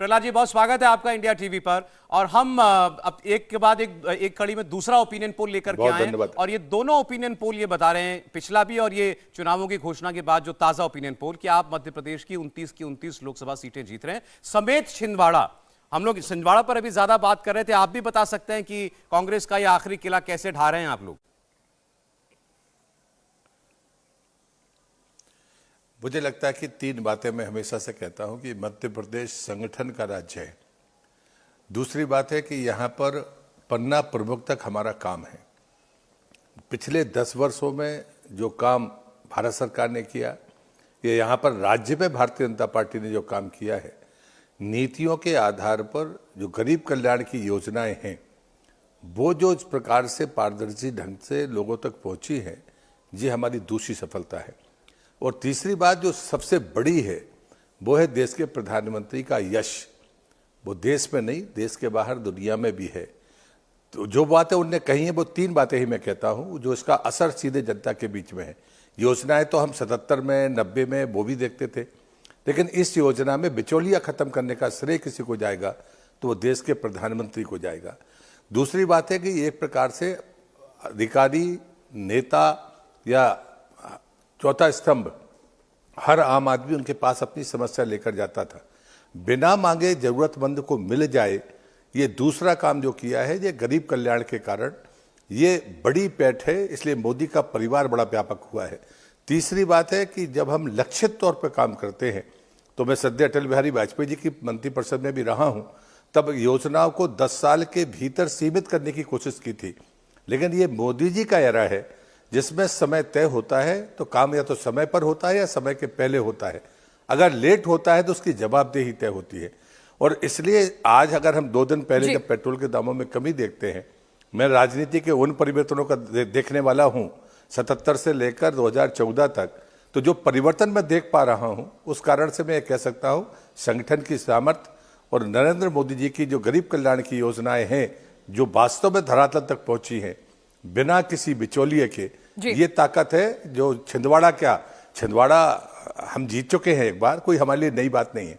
प्रहलाद जी, बहुत स्वागत है आपका इंडिया टीवी पर। और हम अब एक के बाद एक कड़ी में दूसरा ओपिनियन पोल लेकर के आए हैं और ये दोनों ओपिनियन पोल ये बता रहे हैं, पिछला भी और ये चुनावों की घोषणा के बाद जो ताजा ओपिनियन पोल, कि आप मध्य प्रदेश की 29 लोकसभा सीटें जीत रहे हैं समेत छिंदवाड़ा। हम लोग छिंदवाड़ा पर अभी ज्यादा बात कर रहे थे, आप भी बता सकते हैं कि कांग्रेस का ये आखिरी किला कैसे ढा रहे हैं आप लोग? मुझे लगता है कि तीन बातें मैं हमेशा से कहता हूं कि मध्य प्रदेश संगठन का राज्य है। दूसरी बात है कि यहाँ पर पन्ना प्रमुख तक हमारा काम है। पिछले 10 वर्षों में जो काम भारत सरकार ने किया, ये यहाँ पर राज्य में भारतीय जनता पार्टी ने जो काम किया है, नीतियों के आधार पर जो गरीब कल्याण की योजनाएं हैं, वो जो इस प्रकार से पारदर्शी ढंग से लोगों तक पहुंची है, ये हमारी दूसरी सफलता है। और तीसरी बात जो सबसे बड़ी है, वो है देश के प्रधानमंत्री का यश। वो देश में नहीं, देश के बाहर दुनिया में भी है। तो जो बातें उनने कही हैं, वो तीन बातें ही मैं कहता हूं, जो इसका असर सीधे जनता के बीच में है। योजनाएं तो हम 77 में 90 में वो भी देखते थे, लेकिन इस योजना में बिचौलिया खत्म करने का श्रेय किसी को जाएगा तो वो देश के प्रधानमंत्री को जाएगा। दूसरी बात है कि एक प्रकार से अधिकारी, नेता या चौथा स्तंभ, हर आम आदमी उनके पास अपनी समस्या लेकर जाता था, बिना मांगे जरूरतमंद को मिल जाए। ये दूसरा काम जो किया है, ये गरीब कल्याण के कारण ये बड़ी पैठ है, इसलिए मोदी का परिवार बड़ा व्यापक हुआ है। तीसरी बात है कि जब हम लक्षित तौर पर काम करते हैं, तो मैं सद्य अटल बिहारी वाजपेयी जी की मंत्रिपरिषद में भी रहा हूं, तब योजनाओं को 10 साल के भीतर सीमित करने की कोशिश की थी। लेकिन ये मोदी जी का एरा है जिसमें समय तय होता है, तो काम या तो समय पर होता है या समय के पहले होता है। अगर लेट होता है तो उसकी जवाबदेही तय होती है। और इसलिए आज अगर हम 2 दिन पहले जब पेट्रोल के दामों में कमी देखते हैं, मैं राजनीति के उन परिवर्तनों का देखने वाला हूं 77 से लेकर 2014 तक, तो जो परिवर्तन मैं देख पा रहा हूं, उस कारण से मैं कह सकता हूं संगठन की सामर्थ्य और नरेंद्र मोदी जी की जो गरीब कल्याण की योजनाएं हैं, जो वास्तव में धरातल तक पहुंची हैं बिना किसी बिचौलिए के, ये ताकत है। जो छिंदवाड़ा हम जीत चुके हैं एक बार, कोई हमारे लिए नई बात नहीं है।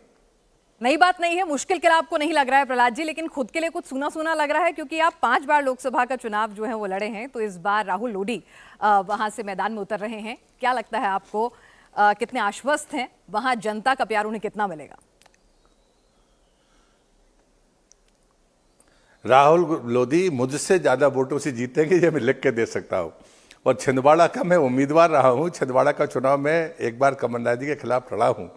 नई बात नहीं है, मुश्किल किला आपको नहीं लग रहा है प्रहलाद जी, लेकिन खुद के लिए कुछ सूना सूना लग रहा है, क्योंकि आप 5 बार लोकसभा का चुनाव जो है वो लड़े हैं। तो इस बार राहुल लोधी वहां से मैदान में उतर रहे हैं। क्या लगता है आपको, कितने आश्वस्त हैं, वहां जनता का प्यार उन्हें कितना मिलेगा? राहुल लोधी मुझसे ज्यादा वोटों से जीतेंगे, ये मैं लिख के दे सकता हूं। और छिंदवाड़ा का मैं उम्मीदवार रहा हूं। छिंदवाड़ा का चुनाव में एक बार कमलनाथ जी के खिलाफ लड़ा हूं,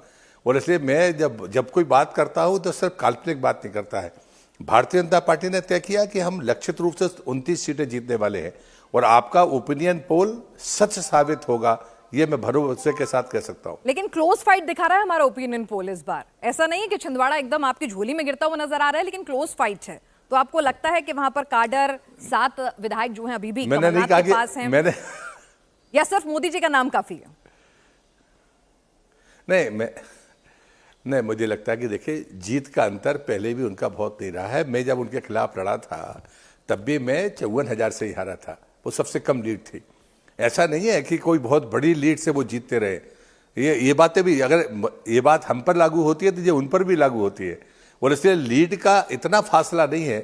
और इसलिए मैं जब कोई बात करता हूं तो सिर्फ काल्पनिक बात नहीं करता है। भारतीय जनता पार्टी ने तय किया कि हम लक्षित रूप से 29 सीटें जीतने वाले हैं, और आपका ओपिनियन पोल सच साबित होगा, ये मैं भरोसे के साथ कह सकता हूं। लेकिन क्लोज फाइट दिखा रहा है हमारा ओपिनियन पोल इस बार। ऐसा नहीं है कि छिंदवाड़ा एकदम आपकी झोली में गिरता हुआ नजर आ रहा है, लेकिन क्लोज फाइट है। तो आपको लगता है कि वहां पर काडर 7 विधायक जो हैं अभी भी कमलनाथ के पास हैं, या सिर्फ मोदी जी का नाम काफी है? नहीं, मुझे लगता है कि देखिए, जीत का अंतर पहले भी उनका बहुत नहीं रहा है। मैं जब उनके खिलाफ लड़ा था तब भी मैं 54,000 से ही हारा था, वो सबसे कम लीड थी। ऐसा नहीं है कि कोई बहुत बड़ी लीड से वो जीतते रहे। ये बातें भी, अगर ये बात हम पर लागू होती है तो ये उन पर भी लागू होती है। और इसलिए लीड का इतना फासला नहीं है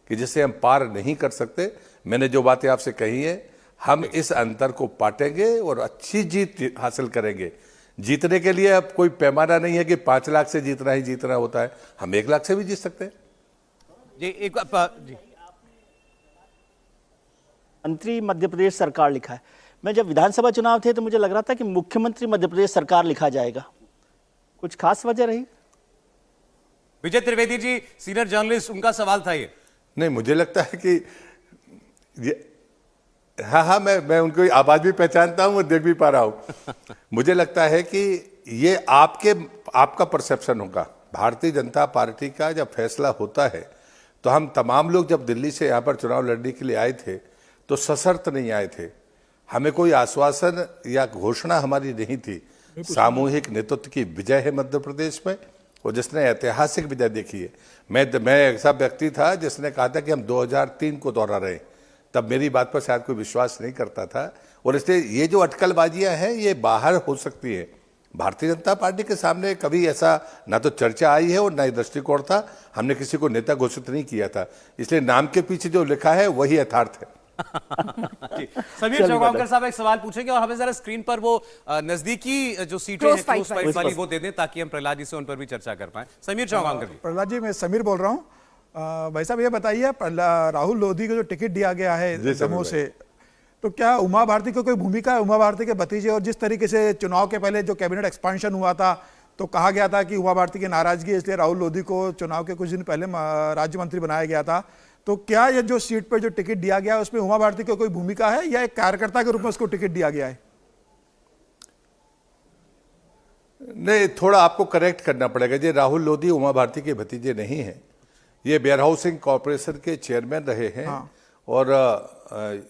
कि जिसे हम पार नहीं कर सकते। मैंने जो बातें आपसे कही है, हम इस अंतर को पाटेंगे और अच्छी जीत हासिल करेंगे। जीतने के लिए अब कोई पैमाना नहीं है कि 5 लाख से जीतना ही जीतना होता है, हम 1 लाख से भी जीत सकते हैं। जी, मंत्री मध्य प्रदेश सरकार लिखा है। मैं जब विधानसभा चुनाव थे तो मुझे लग रहा था कि मुख्यमंत्री मध्य प्रदेश सरकार लिखा जाएगा। कुछ खास वजह रही? विजय त्रिवेदी जी, सीनियर जर्नलिस्ट, उनका सवाल था ये। नहीं, मुझे लगता है कि ये, हाँ, मैं उनको आवाज भी पहचानता हूं और देख भी पा रहा हूं। मुझे लगता है कि ये आपका परसेप्शन होगा। भारतीय जनता पार्टी का जब फैसला होता है, तो हम तमाम लोग जब दिल्ली से यहां पर चुनाव लड़ने के लिए आए थे तो सशर्त नहीं आए थे। हमें कोई आश्वासन या घोषणा हमारी नहीं थी। सामूहिक नेतृत्व की विजय है मध्य प्रदेश में, और जिसने ऐतिहासिक विजय देखी है। मैं ऐसा व्यक्ति था जिसने कहा था कि हम 2003 को दोहरा रहे, तब मेरी बात पर शायद कोई विश्वास नहीं करता था। और इसलिए ये जो अटकलबाजियां हैं, ये बाहर हो सकती है, भारतीय जनता पार्टी के सामने कभी ऐसा ना तो चर्चा आई है और ना ही दृष्टिकोण था। हमने किसी को नेता घोषित नहीं किया था, इसलिए नाम के पीछे जो लिखा है वही यथार्थ है। समीर चौगांवकर साहब एक सवाल पूछेंगे और हमें जरा स्क्रीन पर वो नजदीकी जो सीटें हैं क्लोज फाइट वाली वो दे दें ताकि हम प्रहलाद जी से उन पर भी चर्चा कर पाए। समीर चौगांवकर जी। प्रहलाद जी, मैं समीर बोल रहा हूँ। भाई साहब ये बताइए, राहुल लोधी को जो टिकट दिया गया है जम्मू से, तो क्या उमा भारती को कोई भूमिका है? उमा भारती के भतीजे, और जिस तरीके से चुनाव के पहले जो कैबिनेट एक्सपांशन हुआ था तो कहा गया था कि उमा भारती की नाराजगी है, इसलिए राहुल लोधी को चुनाव के कुछ दिन पहले राज्य मंत्री बनाया गया था। तो क्या ये जो सीट पर जो टिकट दिया गया है उसमें उमा भारती को कोई भूमिका है या एक कार्यकर्ता के रूप में उसको टिकट दिया गया है? नहीं, थोड़ा आपको करेक्ट करना पड़ेगा। ये राहुल लोधी उमा भारती के भतीजे नहीं हैं, ये वेयर हाउसिंग कॉर्पोरेशन के चेयरमैन रहे हैं। हाँ। और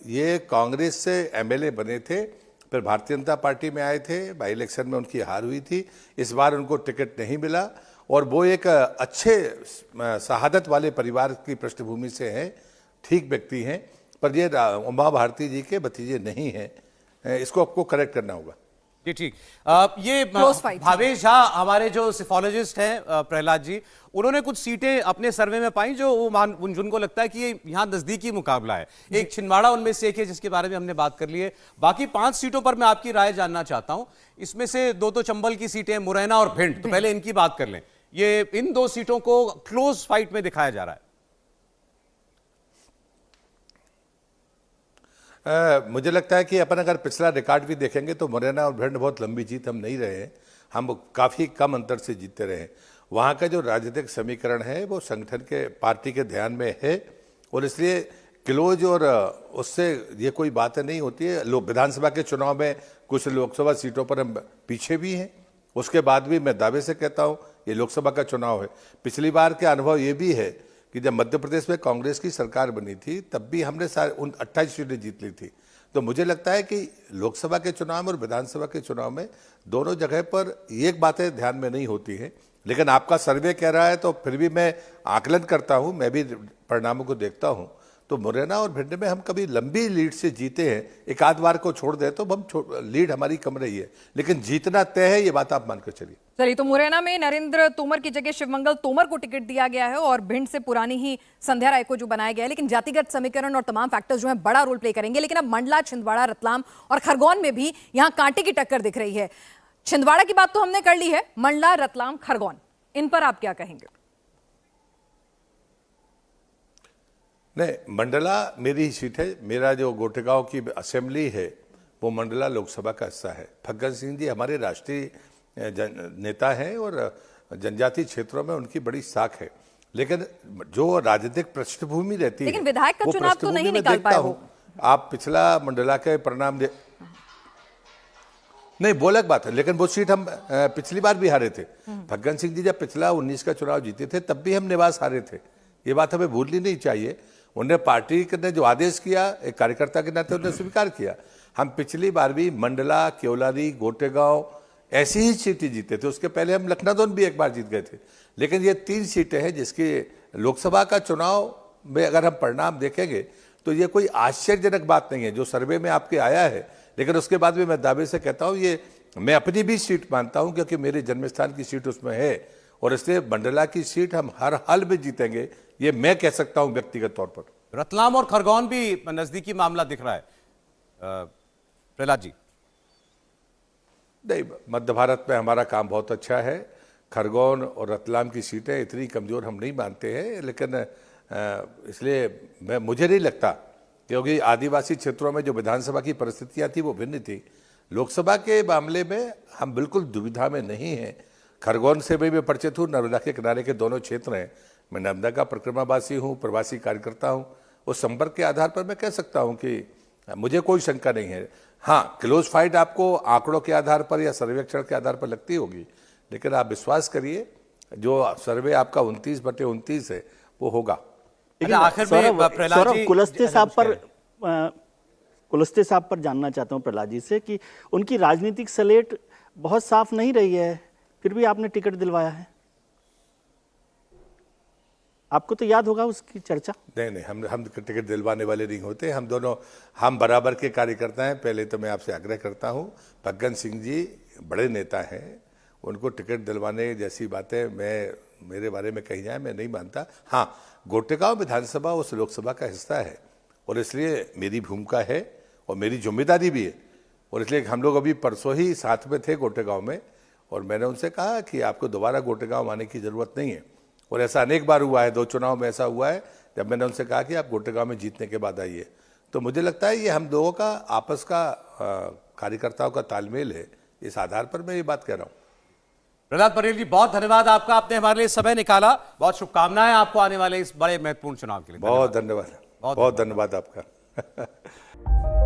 ये कांग्रेस से एमएलए बने थे, फिर भारतीय जनता पार्टी में आए थे, बाई इलेक्शन में उनकी हार हुई थी, इस बार उनको टिकट नहीं मिला और वो एक अच्छे शहादत वाले परिवार की पृष्ठभूमि से हैं, ठीक व्यक्ति हैं, पर ये उमा भारती जी के भतीजे नहीं हैं। इसको आपको करेक्ट करना होगा। जी ठीक। ये भावेश झा हमारे जो सिफोलॉजिस्ट हैं प्रहलाद जी, उन्होंने कुछ सीटें अपने सर्वे में पाई जो जिनको लगता है कि ये यहाँ नजदीकी मुकाबला है। एक छिंदवाड़ा उनमें से एक है जिसके बारे में हमने बात कर ली है। बाकी 5 सीटों पर मैं आपकी राय जानना चाहता हूं। इसमें से 2 तो चंबल की सीटें, मुरैना और भिंड, तो पहले इनकी बात कर लें। ये इन 2 सीटों को क्लोज फाइट में दिखाया जा रहा है। मुझे लगता है कि अपन अगर पिछला रिकॉर्ड भी देखेंगे तो मुरैना और भिंड बहुत लंबी जीत हम नहीं रहे हैं, हम काफ़ी कम अंतर से जीतते रहे हैं। वहाँ का जो राजनीतिक समीकरण है वो संगठन के पार्टी के ध्यान में है और इसलिए क्लोज और उससे ये कोई बात नहीं होती है। विधानसभा के चुनाव में कुछ लोकसभा सीटों पर हम पीछे भी हैं, उसके बाद भी मैं दावे से कहता हूँ ये लोकसभा का चुनाव है। पिछली बार के अनुभव ये भी है कि जब मध्य प्रदेश में कांग्रेस की सरकार बनी थी तब भी हमने 28 सीटें जीत ली थी। तो मुझे लगता है कि लोकसभा के चुनाव में और विधानसभा के चुनाव में दोनों जगह पर एक बातें ध्यान में नहीं होती हैं, लेकिन आपका सर्वे कह रहा है तो फिर भी मैं आकलन करता हूं, मैं भी परिणामों को देखता हूं। तो मुरैना और भिंड में हम कभी लंबी लीड से जीते हैं, एक आध बार को छोड़ दे तो हम लीड हमारी कम रही है, लेकिन जीतना तय है, ये बात आप मानकर चलिए। चलिए, तो मुरैना में नरेंद्र तोमर की जगह शिवमंगल तोमर को टिकट दिया गया है और भिंड से पुरानी ही संध्या राय को जो बनाया गया है, लेकिन जातिगत समीकरण और तमाम फैक्टर्स जो है बड़ा रोल प्ले करेंगे। लेकिन अब मंडला, छिंदवाड़ा, रतलाम और खरगोन में भी यहाँ कांटे की टक्कर दिख रही है। छिंदवाड़ा की बात तो हमने कर ली है, मंडला, रतलाम, खरगोन, इन पर आप क्या कहेंगे? नहीं, मंडला मेरी ही सीट है। मेरा जो गोटेगांव की असेंबली है वो मंडला लोकसभा का हिस्सा है। फग्गन सिंह जी हमारे राष्ट्रीय नेता हैं और जनजातीय क्षेत्रों में उनकी बड़ी साख है, लेकिन जो राजनीतिक पृष्ठभूमि रहती है, लेकिन विधायक का चुनाव तो नहीं निकाल पाए हो। आप पिछला मंडला के परिणाम नहीं, वो अलग बात है, लेकिन वो सीट हम पिछली बार भी हारे थे। फग्गन सिंह जी जब पिछला 19 का चुनाव जीते थे तब भी हम निवास हारे थे, ये बात हमें भूलनी नहीं चाहिए। उन्हें पार्टी ने जो आदेश किया, एक कार्यकर्ता के नाते उन्हें स्वीकार किया। हम पिछली बार भी मंडला, केवलारी, गोटेगांव ऐसी ही सीटें जीते थे। उसके पहले हम लखनऊ भी एक बार जीत गए थे, लेकिन ये 3 सीटें हैं जिसकी लोकसभा का चुनाव में अगर हम परिणाम देखेंगे तो ये कोई आश्चर्यजनक बात नहीं है जो सर्वे में आपके आया है। लेकिन उसके बाद भी मैं दावे से कहता हूँ ये मैं अपनी भी सीट मानता हूँ क्योंकि मेरे जन्मस्थान की सीट उसमें है और इसलिए मंडला की सीट हम हर हाल में जीतेंगे, ये मैं कह सकता हूं व्यक्तिगत तौर पर। रतलाम और खरगोन भी नजदीकी मामला दिख रहा है प्रहलाद जी। नहीं, मध्य भारत में हमारा काम बहुत अच्छा है। खरगोन और रतलाम की सीटें इतनी कमजोर हम नहीं मानते हैं, लेकिन इसलिए मुझे नहीं लगता, क्योंकि आदिवासी क्षेत्रों में जो विधानसभा की परिस्थितियां थी वो भिन्न थी। लोकसभा के मामले में हम बिल्कुल दुविधा में नहीं हैं। खरगोन से भी मैं परिचित हूँ, नर्मदा के किनारे के दोनों क्षेत्र हैं। मैं नर्मदा का परिक्रमावासी हूँ, प्रवासी कार्यकर्ता हूँ। उस संपर्क के आधार पर मैं कह सकता हूँ कि मुझे कोई शंका नहीं है। हाँ, क्लोज फाइट आपको आंकड़ों के आधार पर या सर्वेक्षण के आधार पर लगती होगी, लेकिन आप विश्वास करिए जो सर्वे आपका 29/29 है वो होगा। आखिर में कुलस्ते साहब पर जानना चाहता हूँ प्रहलाद जी से कि उनकी राजनीतिक स्लेट बहुत साफ नहीं रही है, फिर भी आपने टिकट दिलवाया है। आपको तो याद होगा उसकी चर्चा। नहीं, हम टिकट दिलवाने वाले नहीं होते। हम दोनों हम बराबर के कार्यकर्ता हैं। पहले तो मैं आपसे आग्रह करता हूं, फग्गन सिंह जी बड़े नेता हैं, उनको टिकट दिलवाने जैसी बातें मेरे बारे में कही जाए मैं नहीं मानता। हाँ, गोटेगांव विधानसभा उस लोकसभा का हिस्सा है और इसलिए मेरी भूमिका है और मेरी जिम्मेदारी भी है, और इसलिए हम लोग अभी परसों ही साथ में थे गोटेगांव में, और मैंने उनसे कहा कि आपको दोबारा गोटेगांव आने की ज़रूरत नहीं है। और ऐसा अनेक बार हुआ है, 2 चुनाव में ऐसा हुआ है जब मैंने उनसे कहा कि आप गोटेगांव में जीतने के बाद आइए। तो मुझे लगता है ये हम लोगों का आपस का कार्यकर्ताओं का तालमेल है, इस आधार पर मैं ये बात कह रहा हूँ। प्रहलाद पटेल जी, बहुत धन्यवाद आपका, आपने हमारे लिए समय निकाला। बहुत शुभकामनाएं आपको आने वाले इस बड़े महत्वपूर्ण चुनाव के लिए। बहुत धन्यवाद, बहुत धन्यवाद आपका।